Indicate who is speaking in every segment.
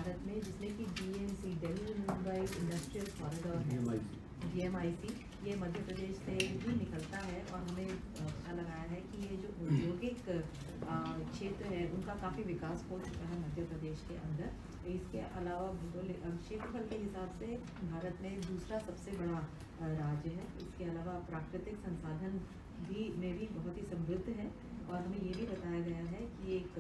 Speaker 1: भारत में, जिसमें कि DMC Delhi Mumbai industrial corridor है, DMIC, ये मध्य प्रदेश से भी निकलता है। और हमें पता लगाया है कि ये जो औद्योगिक क्षेत्र है उनका काफ़ी विकास हो चुका है मध्य प्रदेश के अंदर। इसके अलावा भौगोलिक क्षेत्रफल के हिसाब से भारत में दूसरा सबसे बड़ा राज्य है। इसके अलावा प्राकृतिक संसाधन में भी बहुत ही समृद्ध है। और हमें ये भी बताया गया है कि एक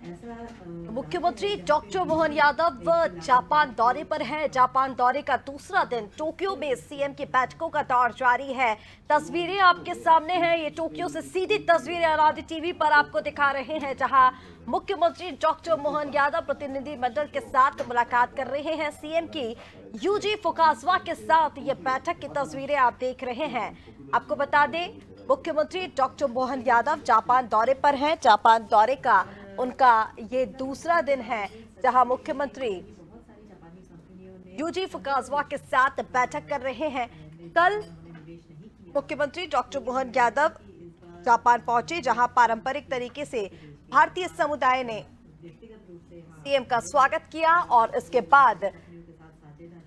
Speaker 1: ऐसा
Speaker 2: मुख्यमंत्री डॉक्टर मोहन यादव जापान दौरे पर हैं। जापान दौरे का दूसरा दिन टोक्यो में सीएम की बैठकों का दौर जारी है। तस्वीरें आपके सामने हैं। ये टोक्यो से सीधी तस्वीरें अरावली टीवी पर आपको दिखा रहे हैं, जहां मुख्यमंत्री डॉक्टर मोहन यादव प्रतिनिधि मंडल के साथ मुलाकात कर रहे हैं। सीएम की यूजी फुकासवा के साथ ये बैठक की तस्वीरें आप देख रहे हैं। आपको बता दें, मुख्यमंत्री डॉक्टर मोहन यादव जापान दौरे पर हैं। जापान दौरे का उनका ये दूसरा दिन है, जहां मुख्यमंत्री यूजी फुकासवा के साथ बैठक कर रहे हैं। कल मुख्यमंत्री डॉक्टर मोहन यादव जापान पहुंचे, जहां पारंपरिक तरीके से भारतीय समुदाय ने सीएम का स्वागत किया। और इसके बाद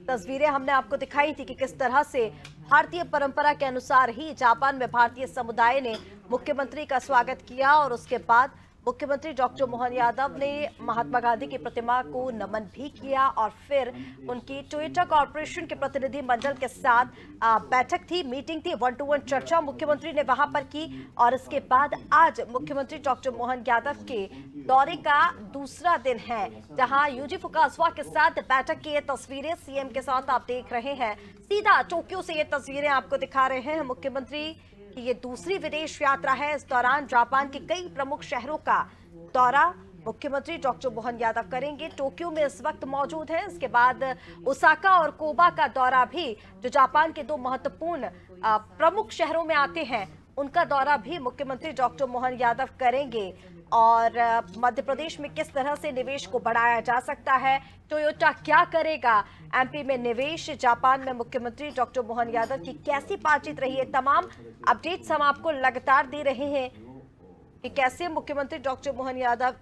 Speaker 2: तस्वीरें हमने आपको दिखाई थी कि किस तरह से भारतीय परंपरा के अनुसार ही जापान में भारतीय समुदाय ने मुख्यमंत्री का स्वागत किया। और उसके बाद मुख्यमंत्री डॉक्टर मोहन यादव ने महात्मा गांधी की प्रतिमा को नमन भी किया। और फिर उनकी टोयोटा कॉर्पोरेशन के प्रतिनिधि मंडल के साथ बैठक थी, मीटिंग थी, 1-to-1 चर्चा मुख्यमंत्री ने वहां पर की। और इसके बाद आज मुख्यमंत्री डॉक्टर मोहन यादव के दौरे का दूसरा दिन है, जहां यूजी फुकासवा के साथ बैठक की ये तस्वीरें सीएम के साथ आप देख रहे हैं। सीधा टोक्यो से ये तस्वीरें आपको दिखा रहे हैं। मुख्यमंत्री कि ये दूसरी विदेश यात्रा है। इस दौरान जापान के कई प्रमुख शहरों का दौरा मुख्यमंत्री डॉक्टर मोहन यादव करेंगे। टोक्यो में इस वक्त मौजूद है। इसके बाद ओसाका और कोबा का दौरा भी, जो जापान के दो महत्वपूर्ण प्रमुख शहरों में आते हैं, उनका दौरा भी मुख्यमंत्री डॉक्टर मोहन यादव करेंगे। और मध्य प्रदेश में किस तरह से निवेश को बढ़ाया जा सकता है, टोयोटा क्या करेगा, एमपी में निवेश, जापान में मुख्यमंत्री डॉक्टर मोहन यादव की कैसी बातचीत रही है, तमाम अपडेट्स हम आपको लगातार दे रहे हैं कि कैसे मुख्यमंत्री डॉक्टर मोहन यादव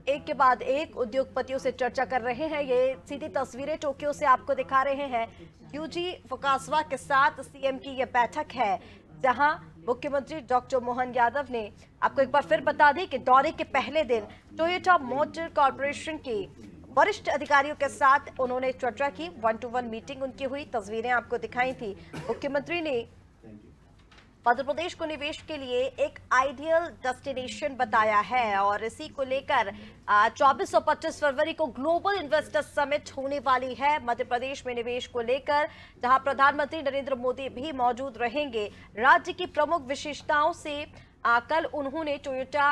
Speaker 2: एक के बाद एक उद्योगपतियों से चर्चा कर रहे हैं। ये सीधी तस्वीरें टोक्यो से आपको दिखा रहे हैं। यूजी फुकासवा के साथ सीएम की ये बैठक है, जहां मुख्यमंत्री डॉक्टर मोहन यादव ने, आपको एक बार फिर बता दें कि दौरे के पहले दिन टोयोटा मोटर कॉर्पोरेशन के वरिष्ठ अधिकारियों के साथ उन्होंने चर्चा की, 1-to-1 मीटिंग उनकी हुई। तस्वीरें आपको दिखाई थी। मुख्यमंत्री ने मध्य प्रदेश को निवेश के लिए एक आइडियल डेस्टिनेशन बताया है। और इसी को लेकर 24 और 25 फरवरी को ग्लोबल इन्वेस्टर समिट होने वाली है मध्य प्रदेश में निवेश को लेकर, जहां प्रधानमंत्री नरेंद्र मोदी भी मौजूद रहेंगे। राज्य की प्रमुख विशेषताओं से कल उन्होंने टोयोटा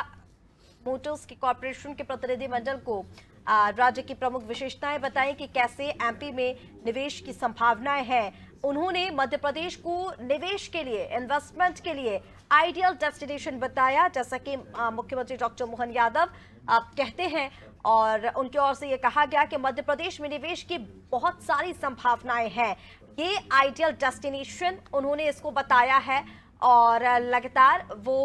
Speaker 2: मोटर्स की कॉर्पोरेशन के प्रतिनिधिमंडल को राज्य की प्रमुख विशेषताएं बताई कि कैसे एमपी में निवेश की संभावनाएं हैं। उन्होंने मध्य प्रदेश को निवेश के लिए, इन्वेस्टमेंट के लिए आइडियल डेस्टिनेशन बताया, जैसा कि मुख्यमंत्री डॉक्टर मोहन यादव कहते हैं। और उनकी ओर से ये कहा गया कि मध्य प्रदेश में निवेश की बहुत सारी संभावनाएं हैं। ये आइडियल डेस्टिनेशन उन्होंने इसको बताया है। और लगातार वो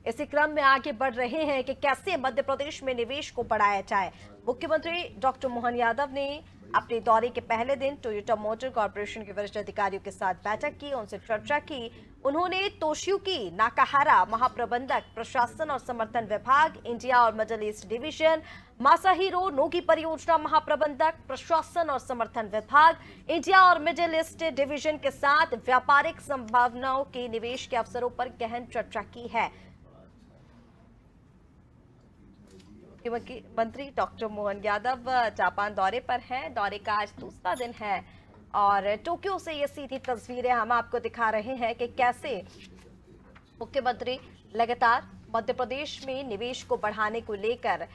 Speaker 2: इसी क्रम में आगे बढ़ रहे हैं कि कैसे मध्य प्रदेश में निवेश को बढ़ाया जाए। मुख्यमंत्री डॉक्टर मोहन यादव ने अपने दौरे के पहले दिन टोयोटा मोटर कॉर्पोरेशन के वरिष्ठ अधिकारियों के साथ बैठक की, उनसे चर्चा की। उन्होंने तोशियुकी नाकाहारा महाप्रबंधक प्रशासन और समर्थन विभाग इंडिया और मिडिल ईस्ट डिवीजन, मासाहिरो नोगी परियोजना महाप्रबंधक प्रशासन और समर्थन विभाग इंडिया और मिडिल ईस्ट डिवीजन के साथ व्यापारिक संभावनाओं के निवेश के अवसरों पर गहन चर्चा की है। मुख्यमंत्री डॉक्टर मोहन यादव जापान दौरे पर हैं। दौरे का आज दूसरा दिन है। और टोक्यो से ये सीधी तस्वीरें हम आपको दिखा रहे हैं कि कैसे मुख्यमंत्री लगातार मध्य प्रदेश में निवेश को बढ़ाने को लेकर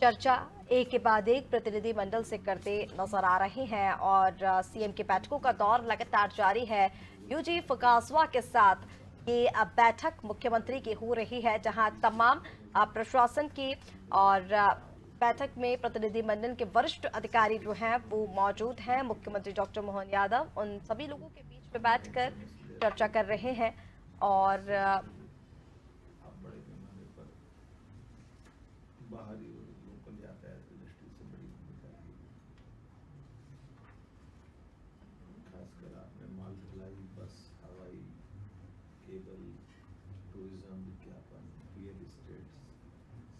Speaker 2: चर्चा एक के बाद एक प्रतिनिधि मंडल से करते नजर आ रहे हैं। और सीएम की बैठकों का दौर लगातार जारी है। यूजी फुकासवा के साथ ये बैठक मुख्यमंत्री की हो रही है, जहां तमाम प्रशासन की और बैठक में प्रतिनिधिमंडल के वरिष्ठ अधिकारी जो हैं वो मौजूद हैं। मुख्यमंत्री डॉक्टर मोहन यादव उन सभी लोगों के बीच में बैठकर चर्चा कर रहे हैं। और
Speaker 3: जलवायु, बस, हवाई, केबल, टूरिज्म, विज्ञापन, रियल एस्टेट,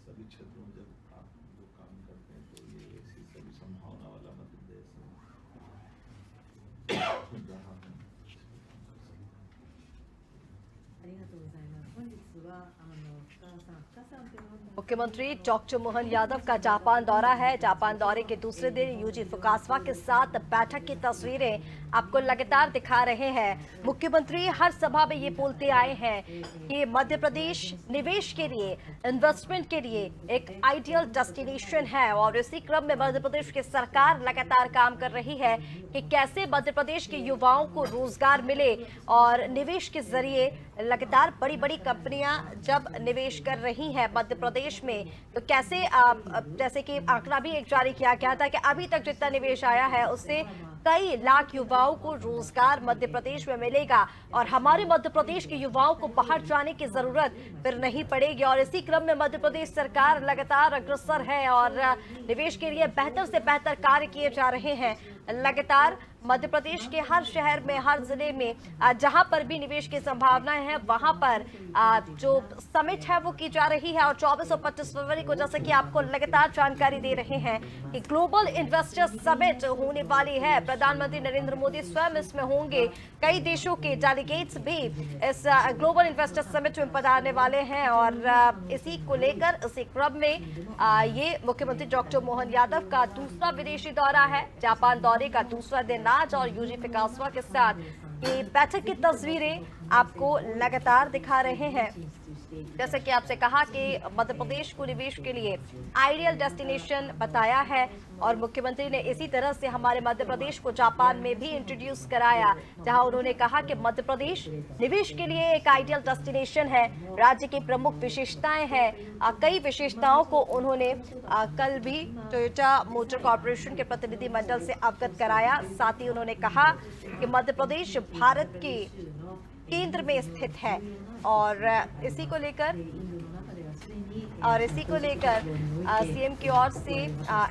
Speaker 3: सभी क्षेत्रों में जब आप जो काम करते हैं तो ये ऐसी सभी संभावना वाला मध्य प्रदेश है जहाँ हम इस पे काम कर सकते हैं।
Speaker 1: ありがとうございます。本日は深さんというのは
Speaker 2: मुख्यमंत्री डॉक्टर मोहन यादव का जापान दौरा है। जापान दौरे के दूसरे दिन यूजी फुकासवा के साथ बैठक की तस्वीरें आपको लगातार दिखा रहे हैं। मुख्यमंत्री हर सभा में ये बोलते आए हैं कि मध्य प्रदेश निवेश के लिए, इन्वेस्टमेंट के लिए एक आइडियल डेस्टिनेशन है और इसी क्रम में मध्य प्रदेश की सरकार लगातार काम कर रही है कि कैसे मध्य प्रदेश के युवाओं को रोजगार मिले और निवेश के जरिए लगातार बड़ी बड़ी कंपनियां जब निवेश कर रही हैं मध्य प्रदेश में, तो कैसे जैसे कि आंकड़ा भी एक जारी किया गया था कि अभी तक जितना निवेश आया है उससे कई लाख युवाओं को रोजगार मध्य प्रदेश में मिलेगा और हमारे मध्य प्रदेश के युवाओं को बाहर जाने की जरूरत फिर नहीं पड़ेगी। और इसी क्रम में मध्य प्रदेश सरकार लगातार अग्रसर है और निवेश के लिए बेहतर से बेहतर कार्य किए जा रहे हैं। लगातार मध्य प्रदेश के हर शहर में, हर जिले में जहां पर भी निवेश की संभावनाएं हैं वहां पर जो समिट है वो की जा रही है। और 24 और 25 फरवरी को जैसे कि आपको लगातार जानकारी दे रहे हैं कि ग्लोबल इन्वेस्टर्स समिट होने वाली है। प्रधानमंत्री नरेंद्र मोदी स्वयं इसमें होंगे। कई देशों के डेलीगेट्स भी इस ग्लोबल इन्वेस्टर्स समिट में पधारने वाले हैं और इसी को लेकर इसी क्रम में ये मुख्यमंत्री डॉक्टर मोहन यादव का दूसरा विदेशी दौरा है। जापान दौरे का दूसरा दिन आज और यूजी फुकासवा के साथ ये बैठक की तस्वीरें आपको लगातार दिखा रहे हैं। जैसे कि आपसे कहा कि मध्य प्रदेश को निवेश के लिए आइडियल डेस्टिनेशन बताया है और मुख्यमंत्री ने इसी तरह से हमारे मध्य प्रदेश को जापान में भी इंट्रोड्यूस कराया, जहां उन्होंने कहा कि मध्य प्रदेश निवेश के लिए एक आइडियल डेस्टिनेशन है। राज्य की प्रमुख विशेषताएं हैं, कई विशेषताओं को उन्होंने कल भी टोयोटा मोटर कॉर्पोरेशन के प्रतिनिधि मंडल से अवगत कराया। साथ ही उन्होंने कहा कि मध्य प्रदेश भारत के केंद्र में स्थित है और इसी को लेकर सीएम की ओर से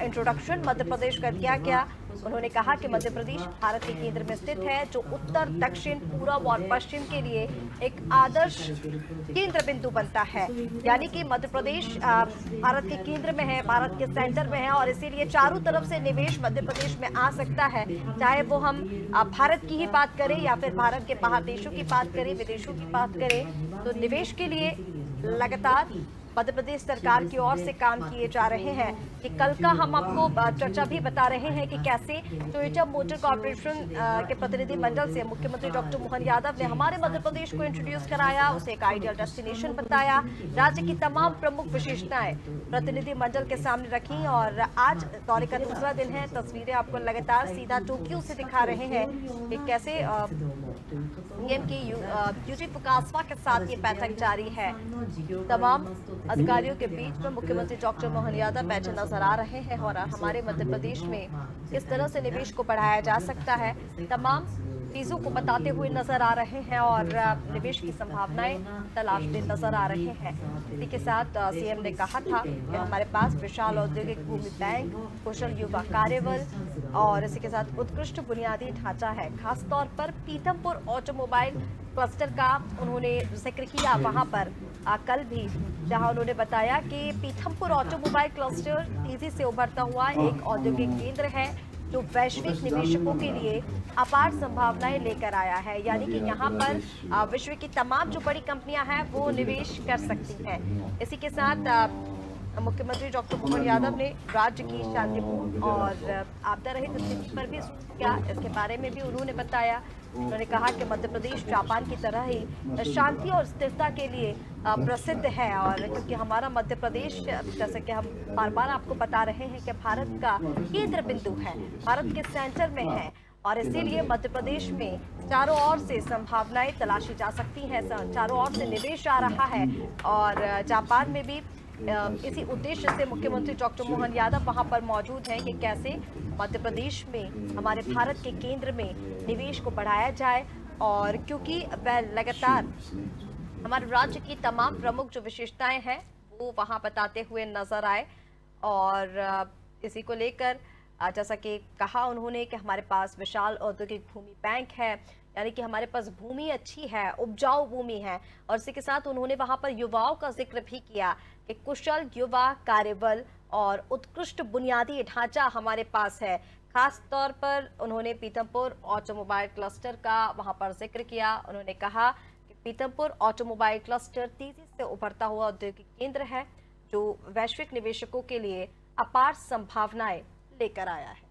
Speaker 2: इंट्रोडक्शन मध्य प्रदेश कर दिया गया। उन्होंने कहा कि मध्य प्रदेश भारत के केंद्र में स्थित है जो उत्तर, दक्षिण, पूर्व और पश्चिम के लिए एक आदर्श केंद्र बिंदु बनता है। यानी कि मध्य प्रदेश भारत के केंद्र में है, भारत के सेंटर में है और इसीलिए चारों तरफ से निवेश मध्य प्रदेश में आ सकता है। चाहे वो हम भारत की ही बात करें या फिर भारत के बाहर देशों की बात करें, विदेशों की बात करें, तो निवेश के लिए लगातार मध्य प्रदेश सरकार की ओर से काम किए जा रहे हैं। कि कल का हम आपको चर्चा भी बता रहे हैं कि कैसे टोयोटा मोटर कॉर्पोरेशन के प्रतिनिधि मंडल से मुख्यमंत्री डॉक्टर मोहन यादव ने हमारे मध्य प्रदेश को इंट्रोड्यूस कराया, उसे एक आइडियल डेस्टिनेशन बताया, राज्य की तमाम प्रमुख विशेषताएं प्रतिनिधि मंडल के सामने रखी। और आज दौरे का दूसरा दिन है, तस्वीरें आपको लगातार सीधा टोक्यो से दिखा रहे हैं कि कैसे सीएम की यूजी फुकासवा के साथ ये बैठक जारी है। तमाम अधिकारियों के बीच में मुख्यमंत्री डॉक्टर मोहन यादव बैठे नजर आ रहे हैं और हमारे मध्य प्रदेश में किस तरह से निवेश को बढ़ाया जा सकता है तमाम चीजों को बताते हुए नजर आ रहे हैं और निवेश की संभावनाएं तलाशते नजर आ रहे हैं। इसी के साथ सीएम ने कहा था कि हमारे पास विशाल औद्योगिक भूमि बैंक, कुशल युवा कार्यबल और इसी के साथ उत्कृष्ट बुनियादी ढांचा है। खासतौर पर पीथमपुर ऑटोमोबाइल क्लस्टर का उन्होंने जिक्र किया वहां पर कल भी, जहां उन्होंने बताया कि पीथमपुर ऑटोमोबाइल क्लस्टर तेजी से उभरता हुआ एक औद्योगिक केंद्र है जो वैश्विक निवेशकों के लिए अपार संभावनाएं लेकर आया है। यानी कि यहाँ पर विश्व की तमाम जो बड़ी कंपनियां हैं वो निवेश कर सकती हैं। इसी के साथ मुख्यमंत्री डॉक्टर मोहन यादव ने राज्य की शांतिपूर्ण और आपदा रहित स्थिति पर भी क्या इसके बारे में भी उन्होंने बताया। उन्होंने कहा कि मध्य प्रदेश जापान की तरह ही शांति और स्थिरता के लिए प्रसिद्ध है और क्योंकि हमारा मध्य प्रदेश, जैसे कि हम बार बार आपको बता रहे हैं कि भारत का केंद्र बिंदु है, भारत के सेंटर में है और इसीलिए मध्य प्रदेश में चारों ओर से संभावनाएं तलाशी जा सकती हैं, चारों ओर से निवेश आ रहा है और जापान में भी इसी उद्देश्य से मुख्यमंत्री डॉक्टर मोहन यादव वहां पर मौजूद हैं कि कैसे मध्य प्रदेश में हमारे भारत के केंद्र में निवेश को बढ़ाया जाए और क्योंकि वह लगातार हमारे राज्य की तमाम प्रमुख जो विशेषताएं हैं वो वहां बताते हुए नजर आए। और इसी को लेकर जैसा कि कहा उन्होंने कि हमारे पास विशाल औद्योगिक भूमि बैंक है, यानी कि हमारे पास भूमि अच्छी है, उपजाऊ भूमि है। और इसी के साथ उन्होंने वहां पर युवाओं का जिक्र भी किया कि कुशल युवा कार्यबल और उत्कृष्ट बुनियादी ढांचा हमारे पास है। खास तौर पर उन्होंने पीथमपुर ऑटोमोबाइल क्लस्टर का वहां पर जिक्र किया। उन्होंने कहा कि पीथमपुर ऑटोमोबाइल क्लस्टर तेजी से उभरता हुआ औद्योगिक केंद्र है जो वैश्विक निवेशकों के लिए अपार संभावनाएं लेकर आया है।